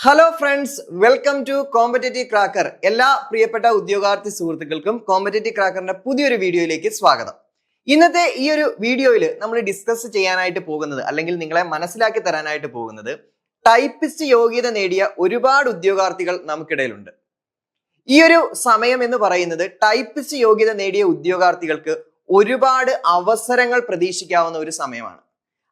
Hello friends, welcome to competitive cracker. എല്ലാ പ്രിയപ്പെട്ട ഉദ്യോഗാർത്ഥി സുഹൃത്തുക്കൾക്കും കോമ്പറ്റേറ്റീവ് ക്രാക്കറിന്റെ പുതിയൊരു വീഡിയോയിലേക്ക് സ്വാഗതം. ഇന്നത്തെ ഈ ഒരു വീഡിയോയിൽ നമ്മൾ ഡിസ്കസ് ചെയ്യാനായിട്ട് പോകുന്നത്, അല്ലെങ്കിൽ നിങ്ങളെ മനസ്സിലാക്കി തരാനായിട്ട് പോകുന്നത്, ടൈപ്പിസ്റ്റ് യോഗ്യത നേടിയ ഒരുപാട് ഉദ്യോഗാർത്ഥികൾ നമുക്കിടയിലുണ്ട്. ഈ ഒരു സമയം എന്ന് പറയുന്നത് ടൈപ്പിസ്റ്റ് യോഗ്യത നേടിയ ഉദ്യോഗാർത്ഥികൾക്ക് ഒരുപാട് അവസരങ്ങൾ പ്രതീക്ഷിക്കാവുന്ന ഒരു സമയമാണ്.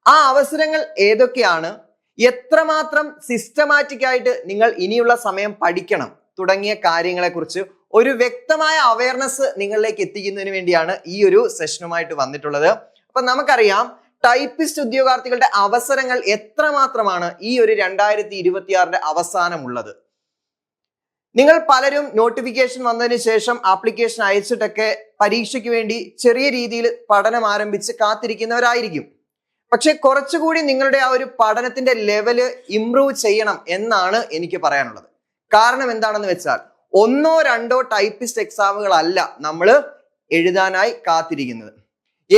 ആ അവസരങ്ങൾ ഏതൊക്കെയാണ്, എത്രമാത്രം സിസ്റ്റമാറ്റിക് ആയിട്ട് നിങ്ങൾ ഇനിയുള്ള സമയം പഠിക്കണം തുടങ്ങിയ കാര്യങ്ങളെക്കുറിച്ച് ഒരു വ്യക്തമായ അവയർനെസ് നിങ്ങളിലേക്ക് എത്തിക്കുന്നതിന് വേണ്ടിയാണ് ഈ ഒരു സെഷനുമായിട്ട് വന്നിട്ടുള്ളത്. അപ്പൊ നമുക്കറിയാം, ടൈപ്പിസ്റ്റ് ഉദ്യോഗാർത്ഥികളുടെ അവസരങ്ങൾ എത്രമാത്രമാണ് ഈ ഒരു 2026 അവസാനമുള്ളത്. നിങ്ങൾ പലരും നോട്ടിഫിക്കേഷൻ വന്നതിന് ശേഷം ആപ്ലിക്കേഷൻ അയച്ചിട്ടൊക്കെ പരീക്ഷയ്ക്ക് വേണ്ടി ചെറിയ രീതിയിൽ പഠനം ആരംഭിച്ച് കാത്തിരിക്കുന്നവരായിരിക്കും. പക്ഷെ കുറച്ചുകൂടി നിങ്ങളുടെ ആ ഒരു പഠനത്തിന്റെ ലെവല് ഇംപ്രൂവ് ചെയ്യണം എന്നാണ് എനിക്ക് പറയാനുള്ളത്. കാരണം എന്താണെന്ന് വെച്ചാൽ, 1-2 ടൈപ്പിസ്റ്റ് എക്സാമുകളല്ല നമ്മൾ എഴുതാനായി കാത്തിരിക്കുന്നത്.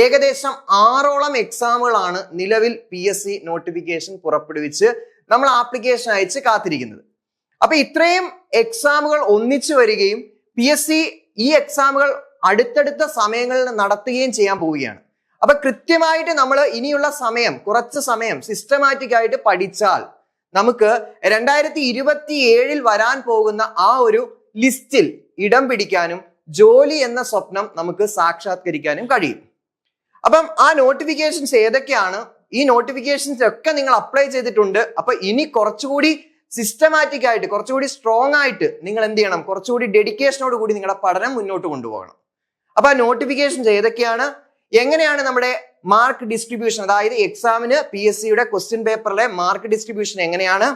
ഏകദേശം 6ഓളം എക്സാമുകളാണ് നിലവിൽ PSC നോട്ടിഫിക്കേഷൻ പുറപ്പെടുവിച്ച് നമ്മൾ ആപ്ലിക്കേഷൻ അയച്ച് കാത്തിരിക്കുന്നത്. അപ്പൊ ഇത്രയും എക്സാമുകൾ ഒന്നിച്ചു വരികയും PSC ഈ എക്സാമുകൾ അടുത്തടുത്ത സമയങ്ങളിൽ നടത്തുകയും ചെയ്യാൻ പോവുകയാണ്. അപ്പൊ കൃത്യമായിട്ട് നമ്മൾ ഇനിയുള്ള സമയം, കുറച്ച് സമയം സിസ്റ്റമാറ്റിക് ആയിട്ട് പഠിച്ചാൽ നമുക്ക് 2027 വരാൻ പോകുന്ന ആ ഒരു ലിസ്റ്റിൽ ഇടം പിടിക്കാനും ജോലി എന്ന സ്വപ്നം നമുക്ക് സാക്ഷാത്കരിക്കാനും കഴിയും. അപ്പം ആ നോട്ടിഫിക്കേഷൻസ് ഏതൊക്കെയാണ്? ഈ നോട്ടിഫിക്കേഷൻസ് ഒക്കെ നിങ്ങൾ അപ്ലൈ ചെയ്തിട്ടുണ്ട്. അപ്പൊ ഇനി കുറച്ചുകൂടി സിസ്റ്റമാറ്റിക് ആയിട്ട്, കുറച്ചുകൂടി സ്ട്രോങ് ആയിട്ട് നിങ്ങൾ എന്ത് ചെയ്യണം? കുറച്ചുകൂടി ഡെഡിക്കേഷനോട് കൂടി നിങ്ങളുടെ പഠനം മുന്നോട്ട് കൊണ്ടുപോകണം. അപ്പൊ ആ നോട്ടിഫിക്കേഷൻസ് ഏതൊക്കെയാണ്, എങ്ങനെയാണ് നമ്മുടെ മാർക്ക് ഡിസ്ട്രിബ്യൂഷൻ, അതായത് എക്സാമിന് PSCയുടെ ക്വസ്റ്റ്യൻ പേപ്പറിലെ മാർക്ക് ഡിസ്ട്രിബ്യൂഷൻ എങ്ങനെയാണ്,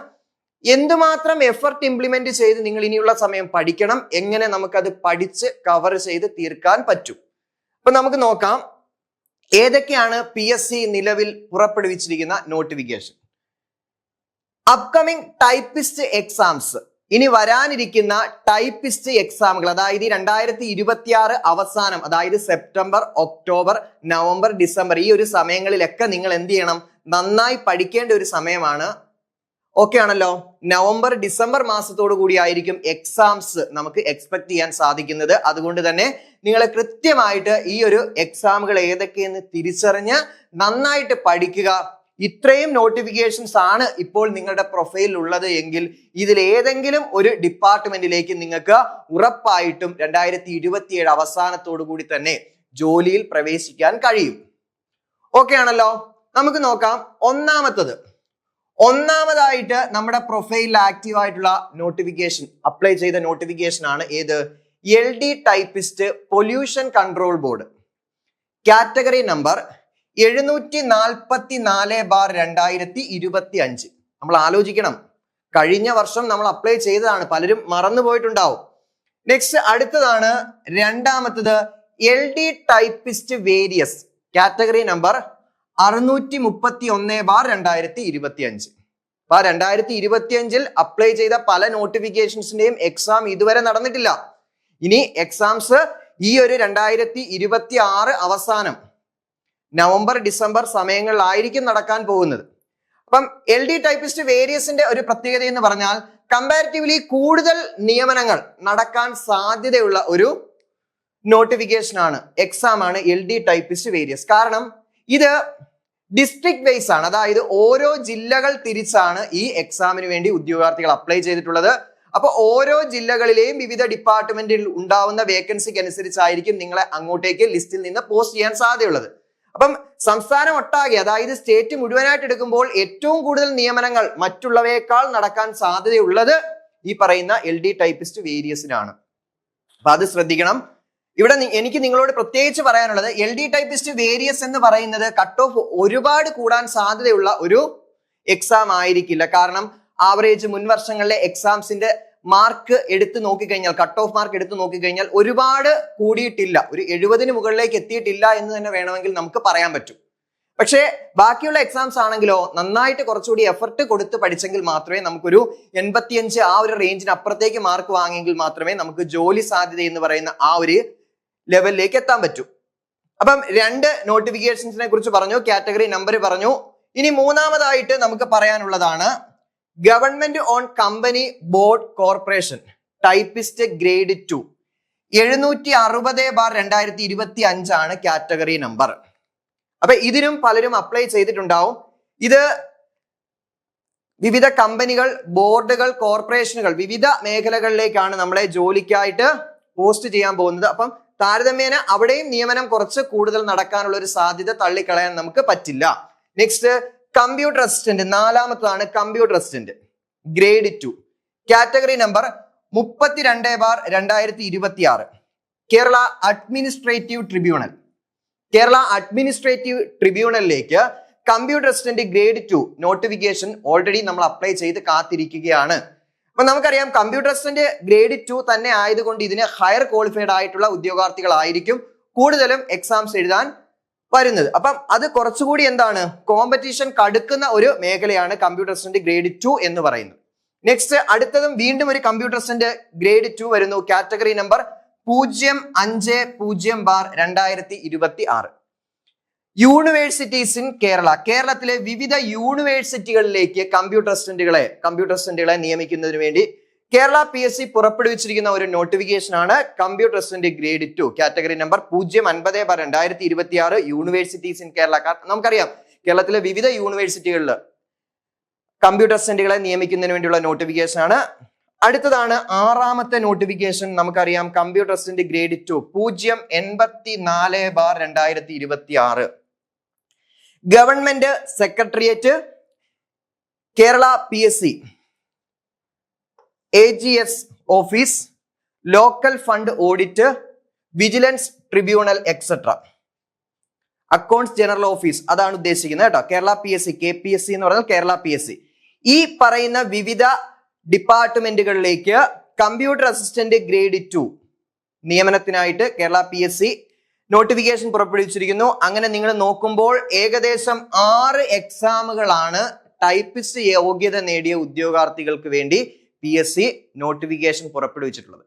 എന്തുമാത്രം എഫർട്ട് ഇംപ്ലിമെന്റ് ചെയ്ത് നിങ്ങൾ ഇനിയുള്ള സമയം പഠിക്കണം, എങ്ങനെ നമുക്കത് പഠിച്ച് കവർ ചെയ്ത് തീർക്കാൻ പറ്റും. അപ്പൊ നമുക്ക് നോക്കാം ഏതൊക്കെയാണ് PSC നിലവിൽ പുറപ്പെടുവിച്ചിരിക്കുന്ന നോട്ടിഫിക്കേഷൻ. അപ്കമിങ് ടൈപ്പിസ്റ്റ് എക്സാംസ്, ഇനി വരാനിരിക്കുന്ന ടൈപ്പിസ്റ്റ് എക്സാമുകൾ, അതായത് 2026 അവസാനം, അതായത് സെപ്റ്റംബർ, ഒക്ടോബർ, നവംബർ, ഡിസംബർ, ഈ ഒരു സമയങ്ങളിലൊക്കെ നിങ്ങൾ എന്ത് ചെയ്യണം? നന്നായി പഠിക്കേണ്ട ഒരു സമയമാണ്. ഓക്കെ ആണല്ലോ? നവംബർ, ഡിസംബർ മാസത്തോടു കൂടി ആയിരിക്കും എക്സാംസ് നമുക്ക് എക്സ്പെക്ട് ചെയ്യാൻ സാധിക്കുന്നത്. അതുകൊണ്ട് തന്നെ നിങ്ങൾ കൃത്യമായിട്ട് ഈ ഒരു എക്സാമുകൾ ഏതൊക്കെയെന്ന് തിരിച്ചറിഞ്ഞ് നന്നായിട്ട് പഠിക്കുക. ഇത്രയും നോട്ടിഫിക്കേഷൻസ് ആണ് ഇപ്പോൾ നിങ്ങളുടെ പ്രൊഫൈലിൽ ഉള്ളത് എങ്കിൽ ഇതിൽ ഏതെങ്കിലും ഒരു ഡിപ്പാർട്ട്മെന്റിലേക്ക് നിങ്ങൾക്ക് ഉറപ്പായിട്ടും 2027 അവസാനത്തോടു കൂടി തന്നെ ജോലിയിൽ പ്രവേശിക്കാൻ കഴിയും. ഓക്കെ ആണല്ലോ? നമുക്ക് നോക്കാം. ഒന്നാമതായിട്ട് നമ്മുടെ പ്രൊഫൈലിൽ ആക്റ്റീവ് ആയിട്ടുള്ള നോട്ടിഫിക്കേഷൻ, അപ്ലൈ ചെയ്ത നോട്ടിഫിക്കേഷൻ ആണ് ഏത്? LD typist pollution control board, category number 744/2025. നമ്മൾ ആലോചിക്കണം, കഴിഞ്ഞ വർഷം നമ്മൾ അപ്ലൈ ചെയ്തതാണ്, പലരും മറന്നു പോയിട്ടുണ്ടാവും. നെക്സ്റ്റ് അടുത്തതാണ് രണ്ടാമത്തത് LD typist various, category number 631/2025. അപ്പൊ 2025 അപ്ലൈ ചെയ്ത പല നോട്ടിഫിക്കേഷൻസിന്റെയും എക്സാം ഇതുവരെ നടന്നിട്ടില്ല. ഇനി എക്സാംസ് ഈ ഒരു 2026 അവസാനം നവംബർ, ഡിസംബർ സമയങ്ങളിലായിരിക്കും നടക്കാൻ പോകുന്നത്. അപ്പം LD ടൈപ്പിസ്റ്റ് വേരിയസിന്റെ ഒരു പ്രത്യേകത എന്ന് പറഞ്ഞാൽ, കമ്പാരിറ്റീവ്ലി കൂടുതൽ നിയമനങ്ങൾ നടക്കാൻ സാധ്യതയുള്ള ഒരു നോട്ടിഫിക്കേഷൻ ആണ്, എക്സാം ആണ് LD ടൈപ്പിസ്റ്റ് വേരിയസ്. കാരണം ഇത് ഡിസ്ട്രിക്ട് വൈസ് ആണ്, അതായത് ഓരോ ജില്ലകൾ തിരിച്ചാണ് ഈ എക്സാമിന് വേണ്ടി ഉദ്യോഗാർത്ഥികൾ അപ്ലൈ ചെയ്തിട്ടുള്ളത്. അപ്പൊ ഓരോ ജില്ലകളിലെയും വിവിധ ഡിപ്പാർട്ട്മെന്റിൽ ഉണ്ടാവുന്ന വേക്കൻസിക്ക് അനുസരിച്ചായിരിക്കും നിങ്ങളെ അങ്ങോട്ടേക്ക് ലിസ്റ്റിൽ നിന്ന് പോസ്റ്റ് ചെയ്യാൻ സാധ്യതയുള്ളത്. അപ്പം സംസ്ഥാനം ഒട്ടാകെ, അതായത് സ്റ്റേറ്റ് മുഴുവനായിട്ട് എടുക്കുമ്പോൾ ഏറ്റവും കൂടുതൽ നിയമനങ്ങൾ മറ്റുള്ളവയേക്കാൾ നടക്കാൻ സാധ്യതയുള്ളത് ഈ പറയുന്ന LD ടൈപ്പിസ്റ്റ് വേരിയസിനാണ്. അപ്പൊ അത് ശ്രദ്ധിക്കണം. ഇവിടെ എനിക്ക് നിങ്ങളോട് പ്രത്യേകിച്ച് പറയാനുള്ളത്, LD ടൈപ്പിസ്റ്റ് വേരിയസ് എന്ന് പറയുന്നത് കട്ട് ഓഫ് ഒരുപാട് കൂടാൻ സാധ്യതയുള്ള ഒരു എക്സാം ആയിരിക്കില്ല. കാരണം ആവറേജ് മുൻ വർഷങ്ങളിലെ എക്സാംസിന്റെ മാർക്ക് എടുത്ത് നോക്കിക്കഴിഞ്ഞാൽ, കട്ട് ഓഫ് മാർക്ക് എടുത്ത് നോക്കിക്കഴിഞ്ഞാൽ ഒരുപാട് കൂടിയിട്ടില്ല, ഒരു 70 മുകളിലേക്ക് എത്തിയിട്ടില്ല എന്ന് തന്നെ വേണമെങ്കിൽ നമുക്ക് പറയാൻ പറ്റും. പക്ഷേ ബാക്കിയുള്ള എക്സാംസ് ആണെങ്കിലോ നന്നായിട്ട് കുറച്ചുകൂടി എഫർട്ട് കൊടുത്ത് പഠിച്ചെങ്കിൽ മാത്രമേ നമുക്കൊരു 85 ആ ഒരു റേഞ്ചിന് അപ്പുറത്തേക്ക് മാർക്ക് വാങ്ങിയെങ്കിൽ മാത്രമേ നമുക്ക് ജോലി സാധ്യത എന്ന് പറയുന്ന ആ ഒരു ലെവലിലേക്ക് എത്താൻ പറ്റൂ. അപ്പം 2 നോട്ടിഫിക്കേഷൻസിനെ കുറിച്ച് പറഞ്ഞു, കാറ്റഗറി നമ്പർ പറഞ്ഞു. ഇനി മൂന്നാമതായിട്ട് നമുക്ക് പറയാനുള്ളതാണ് government own company board corporation typist grade 2 760/2025 ആണ് കാറ്റഗറി നമ്പർ. അപ്പൊ ഇതിനും പലരും അപ്ലൈ ചെയ്തിട്ടുണ്ടാവും. ഇത് വിവിധ കമ്പനികൾ, ബോർഡുകൾ, കോർപ്പറേഷനുകൾ, വിവിധ മേഖലകളിലേക്കാണ് നമ്മളെ ജോലിക്കായിട്ട് പോസ്റ്റ് ചെയ്യാൻ പോകുന്നത്. അപ്പം താരതമ്യേന അവിടെയും നിയമനം കുറച്ച് കൂടുതൽ നടക്കാനുള്ള ഒരു സാധ്യത തള്ളിക്കളയാൻ നമുക്ക് പറ്റില്ല. നെക്സ്റ്റ് കമ്പ്യൂട്ടർ അസിസ്റ്റന്റ്, നാലാമത്തതാണ് computer assistant grade 2 category number 32/2026 Kerala administrative tribunal. Kerala administrative ട്രിബ്യൂണലിലേക്ക് computer assistant grade 2 notification already നമ്മൾ അപ്ലൈ ചെയ്ത് കാത്തിരിക്കുകയാണ്. അപ്പൊ നമുക്കറിയാം കമ്പ്യൂട്ടർ അസിസ്റ്റന്റ് ഗ്രേഡ് 2 തന്നെ ആയതുകൊണ്ട് ഇതിന് ഹയർ ക്വാളിഫൈഡ് ആയിട്ടുള്ള ഉദ്യോഗാർത്ഥികളായിരിക്കും കൂടുതലും എക്സാംസ് എഴുതാൻ വരുന്നത്. അപ്പം അത് കുറച്ചുകൂടി എന്താണ് കോമ്പറ്റീഷൻ കടുക്കുന്ന ഒരു മേഖലയാണ് കമ്പ്യൂട്ടർ അസിസ്റ്റന്റ് ഗ്രേഡ് 2 എന്ന് പറയുന്നത്. നെക്സ്റ്റ് അടുത്തതും വീണ്ടും ഒരു കമ്പ്യൂട്ടർ അസിസ്റ്റന്റ് ഗ്രേഡ് 2 വരുന്നു. Category number 050/2026 universities in Kerala. കേരളത്തിലെ വിവിധ യൂണിവേഴ്സിറ്റികളിലേക്ക് കമ്പ്യൂട്ടർ അസിസ്റ്റന്റുകളെ നിയമിക്കുന്നതിന് വേണ്ടി കേരള PSC പുറപ്പെടുവിച്ചിരിക്കുന്ന ഒരു നോട്ടിഫിക്കേഷൻ ആണ് computer assistant grade 2 category number 050/2026 universities in Kerala. നമുക്കറിയാം കേരളത്തിലെ വിവിധ യൂണിവേഴ്സിറ്റികളിൽ കമ്പ്യൂട്ടർ അസിസ്റ്റന്റുകളെ നിയമിക്കുന്നതിന് വേണ്ടിയുള്ള നോട്ടിഫിക്കേഷൻ ആണ്. അടുത്തതാണ് ആറാമത്തെ നോട്ടിഫിക്കേഷൻ. നമുക്കറിയാം computer assistant grade 2 084/2026 government secretariat, Kerala PSC AGS office, local fund audit, vigilance tribunal etcetera. Accounts general office അതാണ് ഉദ്ദേശിക്കുന്നത് കേട്ടോ. കേരള PSC KPSC എന്ന് പറഞ്ഞാൽ കേരള PSC. ഈ പറയുന്ന വിവിധ ഡിപ്പാർട്ട്മെന്റുകളിലേക്ക് കമ്പ്യൂട്ടർ അസിസ്റ്റന്റ് ഗ്രേഡ് 2 നിയമനത്തിനായിട്ട് കേരള PSC നോട്ടിഫിക്കേഷൻ പുറപ്പെടുവിച്ചിരിക്കുന്നു. അങ്ങനെ നിങ്ങൾ നോക്കുമ്പോൾ ഏകദേശം 6 എക്സാമുകളാണ് ടൈപ്പിസ്റ്റ് യോഗ്യത നേടിയ ഉദ്യോഗാർത്ഥികൾക്ക് വേണ്ടി PSC നോട്ടിഫിക്കേഷൻ പുറപ്പെടുവിച്ചിട്ടുള്ളത്.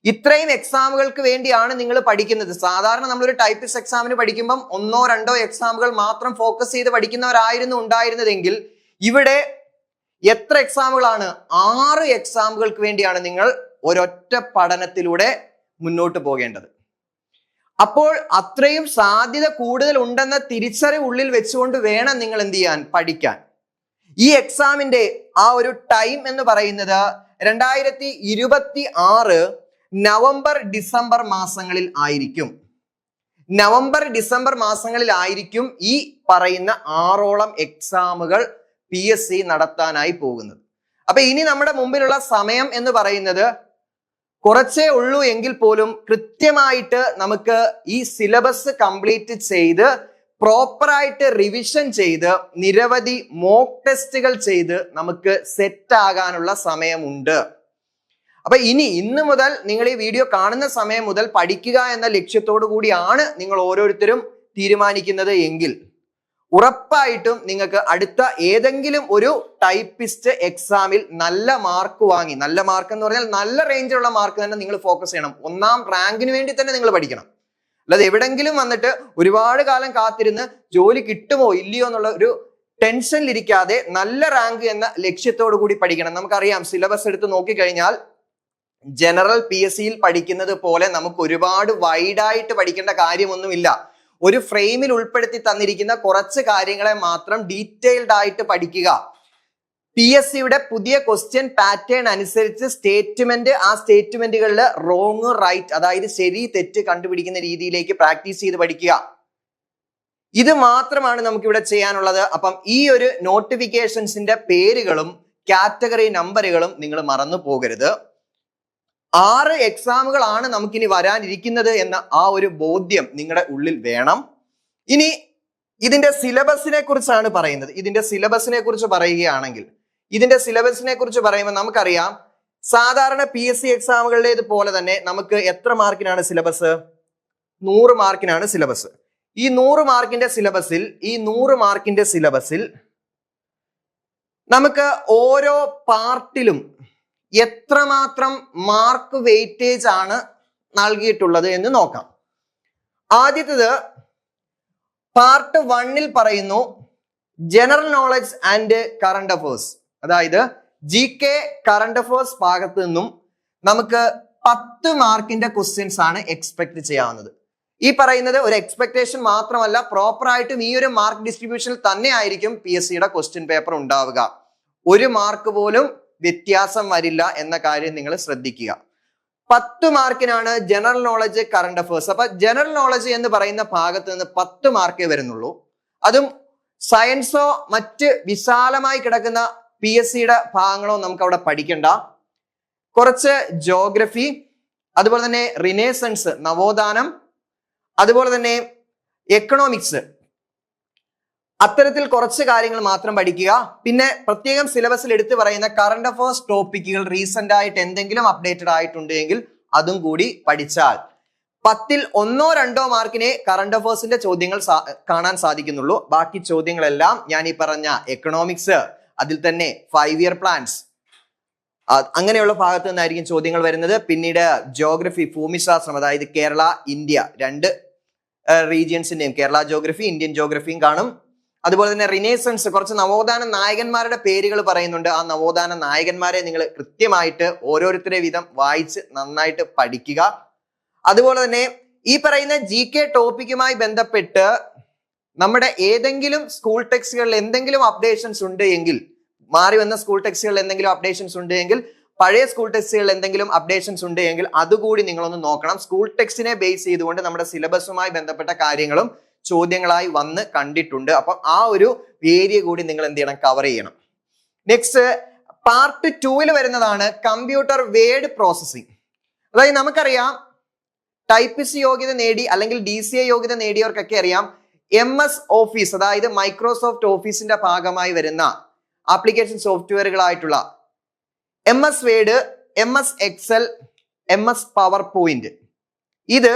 ഇത്രയും എക്സാമുകൾക്ക് വേണ്ടിയാണ് നിങ്ങൾ പഠിക്കുന്നത്. സാധാരണ നമ്മളൊരു ടൈപ്പിസ്റ്റ് എക്സാമിന് പഠിക്കുമ്പം 1-2 എക്സാമുകൾ മാത്രം ഫോക്കസ് ചെയ്ത് പഠിക്കുന്നവരായിരുന്നു ഉണ്ടായിരുന്നതെങ്കിൽ ഇവിടെ എത്ര എക്സാമുകളാണ്? 6 എക്സാമുകൾക്ക് വേണ്ടിയാണ് നിങ്ങൾ ഒരൊറ്റ പഠനത്തിലൂടെ മുന്നോട്ട് പോകേണ്ടത്. അപ്പോൾ അത്രയും സാധ്യത കൂടുതൽ ഉണ്ടെന്ന തിരിച്ചറിവ് ഉള്ളിൽ വെച്ചുകൊണ്ട് വേണം നിങ്ങൾ എന്ത് ചെയ്യാൻ, പഠിക്കാൻ. ഈ എക്സാമിന്റെ ആ ഒരു ടൈം എന്ന് പറയുന്നത് 2026 നവംബർ-ഡിസംബർ മാസങ്ങളിൽ ആയിരിക്കും. നവംബർ-ഡിസംബർ മാസങ്ങളിലായിരിക്കും ഈ പറയുന്ന 6ഓളം എക്സാമുകൾ PSC നടത്താനായി പോകുന്നത്. അപ്പൊ ഇനി നമ്മുടെ മുമ്പിലുള്ള സമയം എന്ന് പറയുന്നത് കുറച്ചേ ഉള്ളൂ എങ്കിൽ പോലും കൃത്യമായിട്ട് നമുക്ക് ഈ സിലബസ് കംപ്ലീറ്റ് ചെയ്ത് പ്രോപ്പറായിട്ട് റിവിഷൻ ചെയ്ത് നിരവധി മോക്ക് ടെസ്റ്റുകൾ ചെയ്ത് നമുക്ക് സെറ്റ് ആകാനുള്ള സമയമുണ്ട്. അപ്പൊ ഇന്ന് മുതൽ നിങ്ങൾ ഈ വീഡിയോ കാണുന്ന സമയം മുതൽ പഠിക്കുക എന്ന ലക്ഷ്യത്തോടു കൂടിയാണ് നിങ്ങൾ ഓരോരുത്തരും തീരുമാനിക്കുന്നത് എങ്കിൽ ഉറപ്പായിട്ടും നിങ്ങൾക്ക് അടുത്ത ഏതെങ്കിലും ഒരു ടൈപ്പിസ്റ്റ് എക്സാമിൽ നല്ല മാർക്ക് വാങ്ങി, നല്ല മാർക്ക് എന്ന് പറഞ്ഞാൽ നല്ല റേഞ്ചിലുള്ള മാർക്ക് തന്നെ നിങ്ങൾ ഫോക്കസ് ചെയ്യണം. 1ാം റാങ്കിന് വേണ്ടി തന്നെ നിങ്ങൾ പഠിക്കണം. അല്ലാതെ എവിടെങ്കിലും വന്നിട്ട് ഒരുപാട് കാലം കാത്തിരുന്ന് ജോലി കിട്ടുമോ ഇല്ലയോ എന്നുള്ള ഒരു ടെൻഷനിലിരിക്കാതെ നല്ല റാങ്ക് എന്ന ലക്ഷ്യത്തോടു കൂടി പഠിക്കണം. നമുക്കറിയാം സിലബസ് എടുത്ത് നോക്കിക്കഴിഞ്ഞാൽ ജനറൽ PSCയിൽ പഠിക്കുന്നത് പോലെ നമുക്ക് ഒരുപാട് വൈഡായിട്ട് പഠിക്കേണ്ട കാര്യമൊന്നുമില്ല. ഒരു ഫ്രെയിമിൽ ഉൾപ്പെടുത്തി തന്നിരിക്കുന്ന കുറച്ച് കാര്യങ്ങളെ മാത്രം ഡീറ്റെയിൽഡ് ആയിട്ട് പഠിക്കുക. PSCയുടെ പുതിയ ക്വസ്റ്റ്യൻ പാറ്റേൺ അനുസരിച്ച് ആ സ്റ്റേറ്റ്മെന്റുകളിൽ റോങ് റൈറ്റ്, അതായത് ശരി തെറ്റ് കണ്ടുപിടിക്കുന്ന രീതിയിലേക്ക് പ്രാക്ടീസ് ചെയ്ത് പഠിക്കുക. ഇത് മാത്രമാണ് നമുക്കിവിടെ ചെയ്യാനുള്ളത്. അപ്പം ഈ ഒരു നോട്ടിഫിക്കേഷൻസിന്റെ പേരുകളും കാറ്റഗറി നമ്പറുകളും നിങ്ങൾ മറന്നു പോകരുത്. 6 എക്സാമുകളാണ് നമുക്കിനി വരാനിരിക്കുന്നത് എന്ന ആ ഒരു ബോധ്യം നിങ്ങളുടെ ഉള്ളിൽ വേണം. ഇനി ഇതിന്റെ സിലബസിനെ കുറിച്ചാണ് പറയുന്നത്. ഇതിന്റെ സിലബസിനെ കുറിച്ച് പറയുമ്പോൾ നമുക്കറിയാം സാധാരണ PSC എക്സാമുകളുടേത് പോലെ തന്നെ നമുക്ക് എത്ര മാർക്കിനാണ് സിലബസ്? 100 മാർക്കിനാണ് സിലബസ്. ഈ 100 മാർക്കിന്റെ സിലബസിൽ നമുക്ക് ഓരോ പാർട്ടിലും എത്രമാത്രം മാർക്ക് വെയിറ്റേജ് ആണ് നൽകിയിട്ടുള്ളത് എന്ന് നോക്കാം. ആദ്യത്തേത് പാർട്ട് 1ൽ പറയുന്നു general knowledge and current affairs. അതായത് GK കറണ്ട് അഫയേഴ്സ് ഭാഗത്ത് നിന്നും നമുക്ക് 10 മാർക്കിന്റെ ക്വസ്റ്റ്യൻസ് ആണ് എക്സ്പെക്ട് ചെയ്യാവുന്നത്. ഈ പറയുന്നത് ഒരു എക്സ്പെക്ടേഷൻ മാത്രമല്ല, പ്രോപ്പർ ആയിട്ടും ഈ ഒരു മാർക്ക് ഡിസ്ട്രിബ്യൂഷനിൽ തന്നെ ആയിരിക്കും PSCയുടെ ക്വസ്റ്റ്യൻ പേപ്പർ ഉണ്ടാവുക. ഒരു മാർക്ക് പോലും വ്യത്യാസം വരില്ല എന്ന കാര്യം നിങ്ങൾ ശ്രദ്ധിക്കുക. 10 മാർക്കിനാണ് ജനറൽ നോളജ് കറണ്ട് അഫയേഴ്സ്. അപ്പൊ ജനറൽ നോളജ് എന്ന് പറയുന്ന ഭാഗത്ത് നിന്ന് 10 മാർക്കേ വരുന്നുള്ളൂ. അതും സയൻസോ മറ്റ് വിശാലമായി കിടക്കുന്ന PSCയുടെ ഭാഗങ്ങളോ നമുക്ക് അവിടെ പഠിക്കണ്ട. കുറച്ച് ജോഗ്രഫി, അതുപോലെ തന്നെ റിനേസൻസ് നവോത്ഥാനം, അതുപോലെ തന്നെ എക്കണോമിക്സ്, അത്തരത്തിൽ കുറച്ച് കാര്യങ്ങൾ മാത്രം പഠിക്കുക. പിന്നെ പ്രത്യേകം സിലബസിൽ എടുത്തു പറയുന്ന കറണ്ട് അഫയേഴ്സ് ടോപ്പിക്കുകൾ റീസെന്റ് ആയിട്ട് എന്തെങ്കിലും അപ്ഡേറ്റഡ് ആയിട്ടുണ്ടെങ്കിൽ അതും കൂടി പഠിച്ചാൽ 10ൽ 1-2 മാർക്കിനെ കറണ്ട് അഫയേഴ്സിന്റെ ചോദ്യങ്ങൾ കാണാൻ സാധിക്കുന്നുള്ളൂ. ബാക്കി ചോദ്യങ്ങളെല്ലാം ഞാൻ ഈ പറഞ്ഞ എക്കണോമിക്സ്, അതിൽ തന്നെ 5 ഇയർ പ്ലാൻസ്, അങ്ങനെയുള്ള ഭാഗത്ത് നിന്നായിരിക്കും ചോദ്യങ്ങൾ വരുന്നത്. പിന്നീട് ജോഗ്രഫി, ഭൂമിശാസ്ത്രം, അതായത് കേരള ഇന്ത്യ, 2 റീജിയൻസിന്റെയും കേരള ജോഗ്രഫി ഇന്ത്യൻ ജോഗ്രഫിയും കാണും. അതുപോലെ തന്നെ റിനേസൻസ്, കുറച്ച് നവോത്ഥാന നായകന്മാരുടെ പേരുകൾ പറയുന്നുണ്ട്. ആ നവോത്ഥാന നായകന്മാരെ നിങ്ങൾ കൃത്യമായിട്ട് ഓരോരുത്തരെ വീതം വായിച്ച് നന്നായിട്ട് പഠിക്കുക. അതുപോലെ തന്നെ ഈ പറയുന്ന GK ടോപ്പിക്കുമായി ബന്ധപ്പെട്ട് നമ്മുടെ ഏതെങ്കിലും സ്കൂൾ ടെക്സ്റ്റുകളിൽ എന്തെങ്കിലും അപ്ഡേഷൻസ് ഉണ്ട് എങ്കിൽ, മാറി വന്ന സ്കൂൾ ടെക്സ്റ്റുകളിൽ എന്തെങ്കിലും അപ്ഡേഷൻസ് ഉണ്ട് എങ്കിൽ, പഴയ സ്കൂൾ ടെക്സ്റ്റുകളിൽ എന്തെങ്കിലും അപ്ഡേഷൻസ് ഉണ്ട് എങ്കിൽ അതുകൂടി നിങ്ങളൊന്ന് നോക്കണം. സ്കൂൾ ടെക്സ്റ്റിനെ ബേസ് ചെയ്തുകൊണ്ട് നമ്മുടെ സിലബസുമായി ബന്ധപ്പെട്ട കാര്യങ്ങളും ചോദ്യങ്ങളായി വന്ന് കണ്ടിട്ടുണ്ട്. അപ്പൊ ആ ഒരു ഏരിയ കൂടി നിങ്ങൾ എന്ത് ചെയ്യണം, കവർ ചെയ്യണം. നെക്സ്റ്റ് പാർട്ട് 2-ൽ വരുന്നതാണ് കമ്പ്യൂട്ടർ വേർഡ് പ്രോസസ്സിംഗ്. അതായത് നമുക്കറിയാം ടൈപ്പിസ്റ്റ് യോഗ്യത നേടി അല്ലെങ്കിൽ DCA യോഗ്യത നേടിയവർക്കൊക്കെ അറിയാം MS ഓഫീസ്, അതായത് മൈക്രോസോഫ്റ്റ് ഓഫീസിന്റെ ഭാഗമായി വരുന്ന ആപ്ലിക്കേഷൻ സോഫ്റ്റ്വെയറുകളായിട്ടുള്ള MS word, MS Excel, MS PowerPoint, ഇത്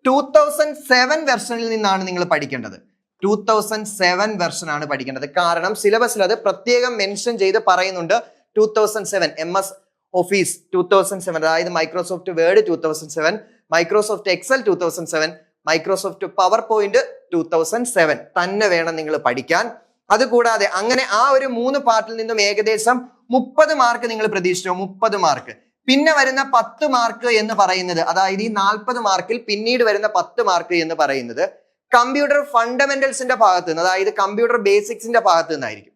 2007 വെർഷനിൽ നിന്നാണ് നിങ്ങൾ പഠിക്കേണ്ടത്. 2007 വെർഷൻ ആണ് പഠിക്കേണ്ടത്. കാരണം സിലബസിൽ അത് പ്രത്യേകം മെൻഷൻ ചെയ്ത് പറയുന്നുണ്ട്. 2007 MS ഓഫീസ് 2007, അതായത് Microsoft Word 2007, Microsoft Excel 2007, Microsoft PowerPoint 2007 തന്നെ വേണം നിങ്ങൾ പഠിക്കാൻ. അതുകൂടാതെ അങ്ങനെ ആ ഒരു 3 പാർട്ടിൽ നിന്നും ഏകദേശം 30 മാർക്ക് നിങ്ങൾ പ്രതീക്ഷിച്ചോ, 30 മാർക്ക്. പിന്നെ വരുന്ന 10 മാർക്ക് എന്ന് പറയുന്നത്, അതായത് ഈ 40 മാർക്കിൽ പിന്നീട് വരുന്ന 10 മാർക്ക് എന്ന് പറയുന്നത് കമ്പ്യൂട്ടർ ഫണ്ടമെന്റൽസിന്റെ ഭാഗത്ത് നിന്ന്, അതായത് കമ്പ്യൂട്ടർ ബേസിക്സിന്റെ ഭാഗത്ത് നിന്നായിരിക്കും.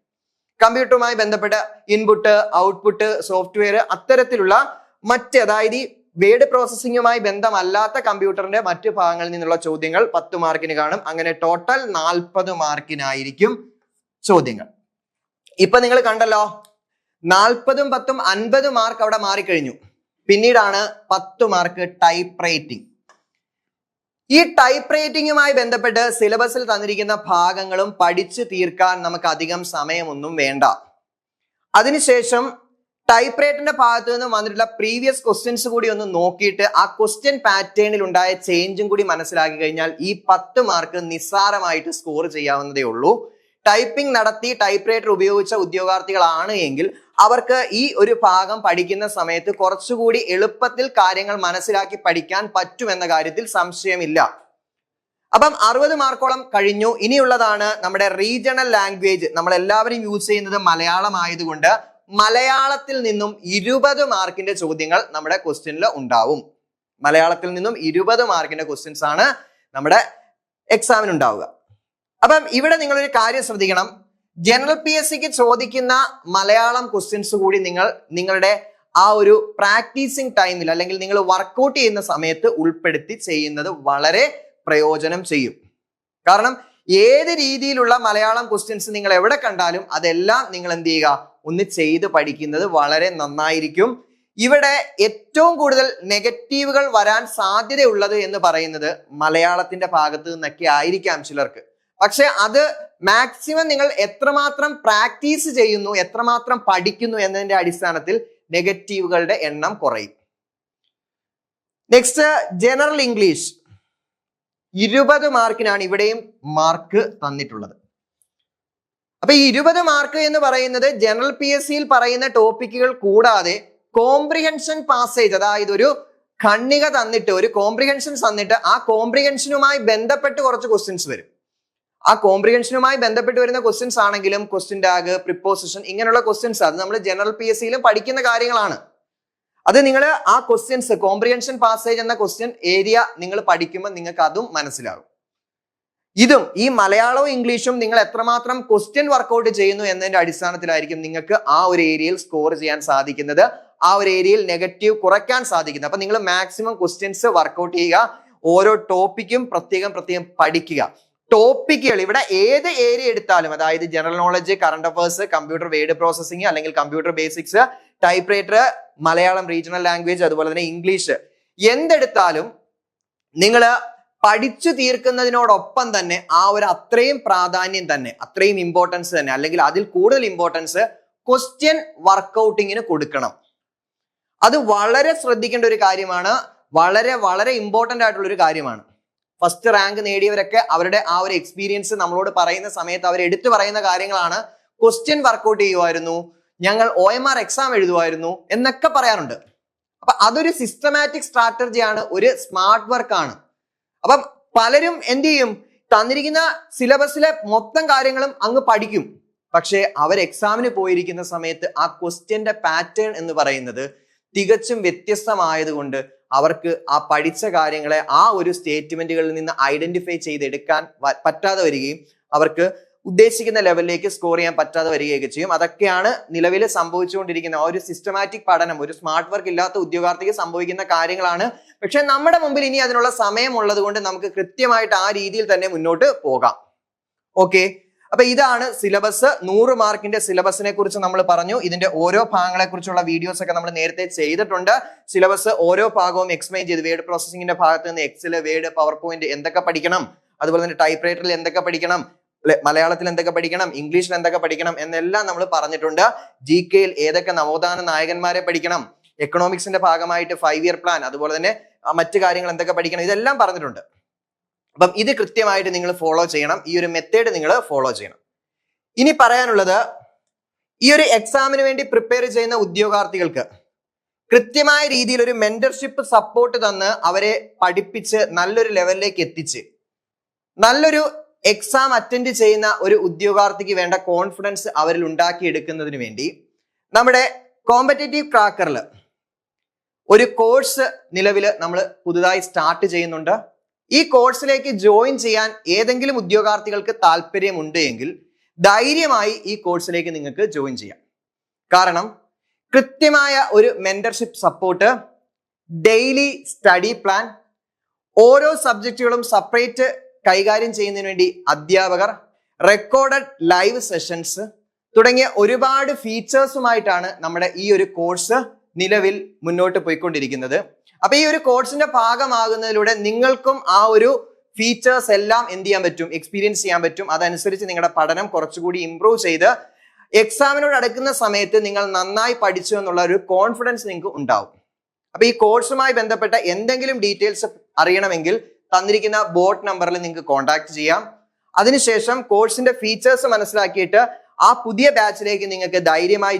കമ്പ്യൂട്ടറുമായി ബന്ധപ്പെട്ട ഇൻപുട്ട്, ഔട്ട്പുട്ട്, സോഫ്റ്റ്വെയർ, അത്തരത്തിലുള്ള മറ്റ്, അതായത് ഈ വേർഡ് പ്രോസസ്സിംഗുമായി ബന്ധമല്ലാത്ത കമ്പ്യൂട്ടറിന്റെ മറ്റു ഭാഗങ്ങളിൽ നിന്നുള്ള ചോദ്യങ്ങൾ 10 മാർക്കിന് കാണും. അങ്ങനെ ടോട്ടൽ 40 മാർക്കിനായിരിക്കും ചോദ്യങ്ങൾ. ഇപ്പൊ നിങ്ങൾ കണ്ടല്ലോ, 40ഉം 10ഉം 50 മാർക്ക് അവിടെ മാറിക്കഴിഞ്ഞു. പിന്നീടാണ് 10 മാർക്ക് ടൈപ്പ് റൈറ്റിംഗ്. ഈ ടൈപ്പ് റൈറ്റിംഗുമായി ബന്ധപ്പെട്ട് സിലബസിൽ തന്നിരിക്കുന്ന ഭാഗങ്ങളും പഠിച്ചു തീർക്കാൻ നമുക്ക് അധികം സമയമൊന്നും വേണ്ട. അതിനുശേഷം ടൈപ്പ് റൈറ്റിന്റെ ഭാഗത്ത് നിന്ന് വന്നിട്ടുള്ള പ്രീവിയസ് ക്വസ്റ്റ്യൻസ് കൂടി ഒന്ന് നോക്കിയിട്ട് ആ ക്വസ്റ്റ്യൻ പാറ്റേണിൽ ഉണ്ടായ ചേഞ്ചും കൂടി മനസ്സിലാക്കി കഴിഞ്ഞാൽ ഈ 10 മാർക്ക് നിസ്സാരമായിട്ട് സ്കോർ ചെയ്യാവുന്നതേ ഉള്ളൂ. ടൈപ്പിംഗ് നടത്തി ടൈപ്പ് റൈറ്റർ ഉപയോഗിച്ച ഉദ്യോഗാർത്ഥികളാണ് എങ്കിൽ അവർക്ക് ഈ ഒരു ഭാഗം പഠിക്കുന്ന സമയത്ത് കുറച്ചുകൂടി എളുപ്പത്തിൽ കാര്യങ്ങൾ മനസ്സിലാക്കി പഠിക്കാൻ പറ്റുമെന്ന കാര്യത്തിൽ സംശയമില്ല. അപ്പം 60 മാർക്കോളം കഴിഞ്ഞു. ഇനിയുള്ളതാണ് നമ്മുടെ റീജിയണൽ ലാംഗ്വേജ്. നമ്മൾ എല്ലാവരും യൂസ് ചെയ്യുന്നത് മലയാളം ആയതുകൊണ്ട് മലയാളത്തിൽ നിന്നും 20 മാർക്കിന്റെ ചോദ്യങ്ങൾ നമ്മുടെ ക്വസ്റ്റ്യനിൽ ഉണ്ടാവും. മലയാളത്തിൽ നിന്നും 20 മാർക്കിന്റെ ക്വസ്റ്റ്യൻസ് ആണ് നമ്മുടെ എക്സാമിന് ഉണ്ടാവുക. അപ്പം ഇവിടെ നിങ്ങളൊരു കാര്യം ശ്രദ്ധിക്കണം, ജനറൽ PSCക്ക് ചോദിക്കുന്ന മലയാളം ക്വസ്റ്റ്യൻസ് കൂടി നിങ്ങളുടെ ആ ഒരു പ്രാക്ടീസിങ് ടൈമിൽ അല്ലെങ്കിൽ നിങ്ങൾ വർക്കൗട്ട് ചെയ്യുന്ന സമയത്ത് ഉൾപ്പെടുത്തി ചെയ്യുന്നത് വളരെ പ്രയോജനം ചെയ്യും. കാരണം ഏത് രീതിയിലുള്ള മലയാളം ക്വസ്റ്റ്യൻസ് നിങ്ങൾ എവിടെ കണ്ടാലും അതെല്ലാം നിങ്ങൾ എന്ത് ചെയ്യുക, ഒന്ന് ചെയ്ത് പഠിക്കുന്നത് വളരെ നന്നായിരിക്കും. ഇവിടെ ഏറ്റവും കൂടുതൽ നെഗറ്റീവുകൾ വരാൻ സാധ്യതയുള്ളത് എന്ന് പറയുന്നത് മലയാളത്തിന്റെ ഭാഗത്ത് നിന്നൊക്കെ ആയിരിക്കാം ചിലർക്ക്. പക്ഷെ അത് മാക്സിമം നിങ്ങൾ എത്രമാത്രം പ്രാക്ടീസ് ചെയ്യുന്നു, എത്രമാത്രം പഠിക്കുന്നു എന്നതിന്റെ അടിസ്ഥാനത്തിൽ നെഗറ്റീവുകളുടെ എണ്ണം കുറയും. നെക്സ്റ്റ് ജനറൽ ഇംഗ്ലീഷ് 20 മാർക്കിനാണ് ഇവിടെയും മാർക്ക് തന്നിട്ടുള്ളത്. അപ്പൊ ഈ 20 മാർക്ക് എന്ന് പറയുന്നത് ജനറൽ PSCയിൽ പറയുന്ന ടോപ്പിക്കുകൾ കൂടാതെ കോംപ്രിഹെൻഷൻ പാസേജ്, അതായത് ഒരു ഖണ്ഡിക തന്നിട്ട് ഒരു കോംപ്രിഹെൻഷൻ തന്നിട്ട് ആ കോംപ്രിഹെൻഷനുമായി ബന്ധപ്പെട്ട് കുറച്ച് ക്വസ്റ്റ്യൻസ് വരും. ആ കോംപ്രിഹെൻഷനുമായി ബന്ധപ്പെട്ട് വരുന്ന ക്വസ്റ്റ്യൻസ് ആണെങ്കിലും ക്വസ്റ്റ്യൻ ടാഗ്, പ്രിപ്പോസിഷൻ ഇങ്ങനെയുള്ള ക്വസ്റ്റ്യൻസ് അത് നമ്മൾ ജനറൽ PSCയിലും പഠിക്കുന്ന കാര്യങ്ങളാണ്. അത് നിങ്ങൾ ആ ക്വസ്റ്റ്യൻസ് കോംപ്രിഹെൻഷൻ പാസേജ് എന്ന ക്വസ്റ്റ്യൻ ഏരിയ നിങ്ങൾ പഠിക്കുമ്പോൾ നിങ്ങൾക്ക് അതും മനസ്സിലാകും. ഇതും ഈ മലയാളവും ഇംഗ്ലീഷും നിങ്ങൾ എത്രമാത്രം ക്വസ്റ്റ്യൻ വർക്കൗട്ട് ചെയ്യുന്നു എന്നതിന്റെ അടിസ്ഥാനത്തിലായിരിക്കും നിങ്ങൾക്ക് ആ ഒരു ഏരിയയിൽ സ്കോർ ചെയ്യാൻ സാധിക്കുന്നത്, ആ ഒരു ഏരിയയിൽ നെഗറ്റീവ് കുറയ്ക്കാൻ സാധിക്കുന്നത്. അപ്പൊ നിങ്ങൾ മാക്സിമം ക്വസ്റ്റ്യൻസ് വർക്കൗട്ട് ചെയ്യുക, ഓരോ ടോപ്പിക്കും പ്രത്യേകം പഠിക്കുക. ടോപ്പിക്കുകൾ ഇവിടെ ഏത് ഏരിയ എടുത്താലും, അതായത് general knowledge, current affairs, computer word processing അല്ലെങ്കിൽ computer basics, typewriter, Malayalam regional language, അതുപോലെ തന്നെ ഇംഗ്ലീഷ്, എന്തെടുത്താലും നിങ്ങൾ പഠിച്ചു തീർക്കുന്നതിനോടൊപ്പം തന്നെ ആ ഒരു അത്രയും പ്രാധാന്യം തന്നെ, അത്രയും ഇമ്പോർട്ടൻസ് തന്നെ, അല്ലെങ്കിൽ അതിൽ കൂടുതൽ ഇമ്പോർട്ടൻസ് ക്വസ്റ്റ്യൻ വർക്കൗട്ടിങ്ങിന് കൊടുക്കണം. അത് വളരെ ശ്രദ്ധിക്കേണ്ട ഒരു കാര്യമാണ്, വളരെ വളരെ ഇമ്പോർട്ടന്റ് ആയിട്ടുള്ള ഒരു കാര്യമാണ്. ഫസ്റ്റ് റാങ്ക് നേടിയവരൊക്കെ അവരുടെ ആ ഒരു എക്സ്പീരിയൻസ് നമ്മളോട് പറയുന്ന സമയത്ത് അവർ എടുത്തു പറയുന്ന കാര്യങ്ങളാണ്. ക്വസ്റ്റ്യൻ വർക്കൗട്ട് ചെയ്യുമായിരുന്നു, ഞങ്ങൾ OMR എക്സാം എഴുതുമായിരുന്നു എന്നൊക്കെ പറയാറുണ്ട്. അപ്പൊ അതൊരു സിസ്റ്റമാറ്റിക് സ്ട്രാറ്റജിയാണ്, ഒരു സ്മാർട്ട് വർക്കാണ്. അപ്പം പലരും എന്ത് ചെയ്യും, തന്നിരിക്കുന്ന സിലബസിലെ മൊത്തം കാര്യങ്ങളും അങ്ങ് പഠിക്കും. പക്ഷെ അവർ എക്സാമിന് പോയിരിക്കുന്ന സമയത്ത് ആ ക്വസ്റ്റ്യന്റെ പാറ്റേൺ എന്ന് പറയുന്നത് തികച്ചും വ്യത്യസ്തമായതുകൊണ്ട് അവർക്ക് ആ പഠിച്ച കാര്യങ്ങളെ ആ ഒരു സ്റ്റേറ്റ്മെന്റുകളിൽ നിന്ന് ഐഡന്റിഫൈ ചെയ്തെടുക്കാൻ പറ്റാതെ വരികയും അവർക്ക് ഉദ്ദേശിക്കുന്ന ലെവലിലേക്ക് സ്കോർ ചെയ്യാൻ പറ്റാതെ വരികയൊക്കെ ചെയ്യും. അതൊക്കെയാണ് നിലവിൽ സംഭവിച്ചുകൊണ്ടിരിക്കുന്ന ആ ഒരു സിസ്റ്റമാറ്റിക് പഠനം, ഒരു സ്മാർട്ട് വർക്ക് ഇല്ലാത്ത ഉദ്യോഗാർത്ഥിക്ക് സംഭവിക്കുന്ന കാര്യങ്ങളാണ്. പക്ഷെ നമ്മുടെ മുമ്പിൽ ഇനി അതിനുള്ള സമയമുള്ളത് കൊണ്ട് നമുക്ക് കൃത്യമായിട്ട് ആ രീതിയിൽ തന്നെ മുന്നോട്ട് പോകാം. ഓക്കെ, അപ്പൊ ഇതാണ് സിലബസ്. 100 മാർക്കിന്റെ സിലബസിനെ കുറിച്ച് നമ്മൾ പറഞ്ഞു. ഇതിന്റെ ഓരോ ഭാഗങ്ങളെ കുറിച്ചുള്ള വീഡിയോസ് ഒക്കെ നമ്മൾ നേരത്തെ ചെയ്തിട്ടുണ്ട്. സിലബസ് ഓരോ ഭാഗവും എക്സ്പ്ലെയിൻ ചെയ്ത്, വേർഡ് പ്രോസസിംഗിന്റെ ഭാഗത്ത് നിന്ന് എക്സൽ, വേർഡ്, പവർ പോയിന്റ് എന്തൊക്കെ പഠിക്കണം, അതുപോലെ തന്നെ ടൈപ്പ് റൈറ്ററിൽ എന്തൊക്കെ പഠിക്കണം, മലയാളത്തിൽ എന്തൊക്കെ പഠിക്കണം, ഇംഗ്ലീഷിൽ എന്തൊക്കെ പഠിക്കണം എന്നെല്ലാം നമ്മൾ പറഞ്ഞിട്ടുണ്ട്. GKയിൽ ഏതൊക്കെ നവോത്ഥാന നായകന്മാരെ പഠിക്കണം, എക്കണോമിക്സിന്റെ ഭാഗമായിട്ട് 5 ഇയർ പ്ലാൻ, അതുപോലെ തന്നെ മറ്റു കാര്യങ്ങൾ എന്തൊക്കെ പഠിക്കണം, ഇതെല്ലാം പറഞ്ഞിട്ടുണ്ട്. അപ്പം ഇത് കൃത്യമായിട്ട് നിങ്ങൾ ഫോളോ ചെയ്യണം, ഈ ഒരു മെത്തേഡ് നിങ്ങൾ ഫോളോ ചെയ്യണം. ഇനി പറയാനുള്ളത്, ഈ ഒരു എക്സാമിന് വേണ്ടി പ്രിപ്പയർ ചെയ്യുന്ന ഉദ്യോഗാർത്ഥികൾക്ക് കൃത്യമായ രീതിയിൽ ഒരു മെന്റർഷിപ്പ് സപ്പോർട്ട് തന്ന് അവരെ പഠിപ്പിച്ച് നല്ലൊരു ലെവലിലേക്ക് എത്തിച്ച് നല്ലൊരു എക്സാം അറ്റൻഡ് ചെയ്യുന്ന ഒരു ഉദ്യോഗാർത്ഥിക്ക് വേണ്ട കോൺഫിഡൻസ് അവരിൽ ഉണ്ടാക്കിയെടുക്കുന്നതിന് വേണ്ടി നമ്മുടെ കോമ്പറ്റേറ്റീവ് ക്രാക്കറിൽ ഒരു കോഴ്സ് നിലവിൽ നമ്മൾ പുതുതായി സ്റ്റാർട്ട് ചെയ്യുന്നുണ്ട്. ഈ കോഴ്സിലേക്ക് ജോയിൻ ചെയ്യാൻ ഏതെങ്കിലും ഉദ്യോഗാർത്ഥികൾക്ക് താല്പര്യമുണ്ട് എങ്കിൽ ധൈര്യമായി ഈ കോഴ്സിലേക്ക് നിങ്ങൾക്ക് ജോയിൻ ചെയ്യാം. കാരണം കൃത്യമായ ഒരു mentorship support, daily study plan, ഓരോ സബ്ജക്റ്റുകളും സെപ്പറേറ്റ് കൈകാര്യം ചെയ്യുന്നതിന് വേണ്ടി അധ്യാപകർ, റെക്കോർഡഡ് ലൈവ് സെഷൻസ് തുടങ്ങിയ ഒരുപാട് ഫീച്ചേഴ്സുമായിട്ടാണ് നമ്മുടെ ഈ ഒരു കോഴ്സ് നിലവിൽ മുന്നോട്ട് പോയിക്കൊണ്ടിരിക്കുന്നത്. അപ്പൊ ഈ ഒരു കോഴ്സിന്റെ ഭാഗമാകുന്നതിലൂടെ നിങ്ങൾക്കും ആ ഒരു ഫീച്ചേഴ്സ് എല്ലാം എന്ത് ചെയ്യാൻ പറ്റും, എക്സ്പീരിയൻസ് ചെയ്യാൻ പറ്റും. അതനുസരിച്ച് നിങ്ങളുടെ പഠനം കുറച്ചുകൂടി ഇംപ്രൂവ് ചെയ്ത് എക്സാമിനോട് അടുക്കുന്ന സമയത്ത് നിങ്ങൾ നന്നായി പഠിച്ചു എന്നുള്ള ഒരു കോൺഫിഡൻസ് നിങ്ങൾക്ക് ഉണ്ടാവും. അപ്പൊ ഈ കോഴ്സുമായി ബന്ധപ്പെട്ട എന്തെങ്കിലും ഡീറ്റെയിൽസ് അറിയണമെങ്കിൽ തന്നിരിക്കുന്ന ബോട്ട് നമ്പറിൽ നിങ്ങൾക്ക് കോൺടാക്ട് ചെയ്യാം. അതിനുശേഷം കോഴ്സിന്റെ ഫീച്ചേഴ്സ് മനസ്സിലാക്കിയിട്ട് ആ പുതിയ ബാച്ചിലേക്ക് നിങ്ങൾക്ക് ധൈര്യമായി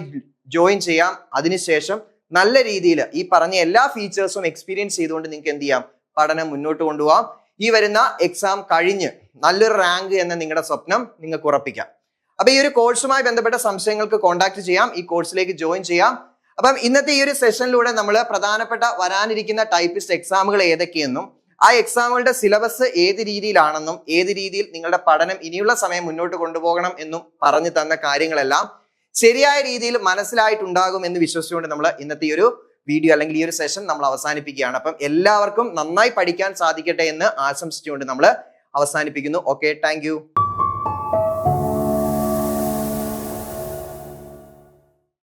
ജോയിൻ ചെയ്യാം. അതിനുശേഷം നല്ല രീതിയിൽ ഈ പറഞ്ഞ എല്ലാ ഫീച്ചേഴ്സും എക്സ്പീരിയൻസ് ചെയ്തുകൊണ്ട് നിങ്ങൾക്ക് എന്ത് ചെയ്യാം, പഠനം മുന്നോട്ട് കൊണ്ടുപോകാം. ഈ വരുന്ന എക്സാം കഴിഞ്ഞ് നല്ലൊരു റാങ്ക് എന്ന നിങ്ങളുടെ സ്വപ്നം നിങ്ങൾക്ക് ഉറപ്പിക്കാം. അപ്പൊ ഈ ഒരു കോഴ്സുമായി ബന്ധപ്പെട്ട സംശയങ്ങൾക്ക് കോൺടാക്ട് ചെയ്യാം, ഈ കോഴ്സിലേക്ക് ജോയിൻ ചെയ്യാം. അപ്പം ഇന്നത്തെ ഈ ഒരു സെഷനിലൂടെ നമ്മൾ പ്രധാനപ്പെട്ട വരാനിരിക്കുന്ന ടൈപ്പിസ്റ്റ് എക്സാമുകൾ ഏതൊക്കെയെന്നും ആ എക്സാമുകളുടെ സിലബസ് ഏത് രീതിയിലാണെന്നും ഏത് രീതിയിൽ നിങ്ങളുടെ പഠനം ഇനിയുള്ള സമയം മുന്നോട്ട് കൊണ്ടുപോകണം എന്നും പറഞ്ഞു തന്ന കാര്യങ്ങളെല്ലാം ശരിയായ രീതിയിൽ മനസ്സിലായിട്ടുണ്ടാകും എന്ന് വിശ്വസിച്ചുകൊണ്ട് നമ്മൾ ഇന്നത്തെ ഈ ഒരു വീഡിയോ അല്ലെങ്കിൽ ഈ ഒരു സെഷൻ നമ്മൾ അവസാനിപ്പിക്കുകയാണ്. അപ്പം എല്ലാവർക്കും നന്നായി പഠിക്കാൻ സാധിക്കട്ടെ എന്ന് ആശംസിച്ചുകൊണ്ട് നമ്മൾ അവസാനിപ്പിക്കുന്നു. Okay, thank you.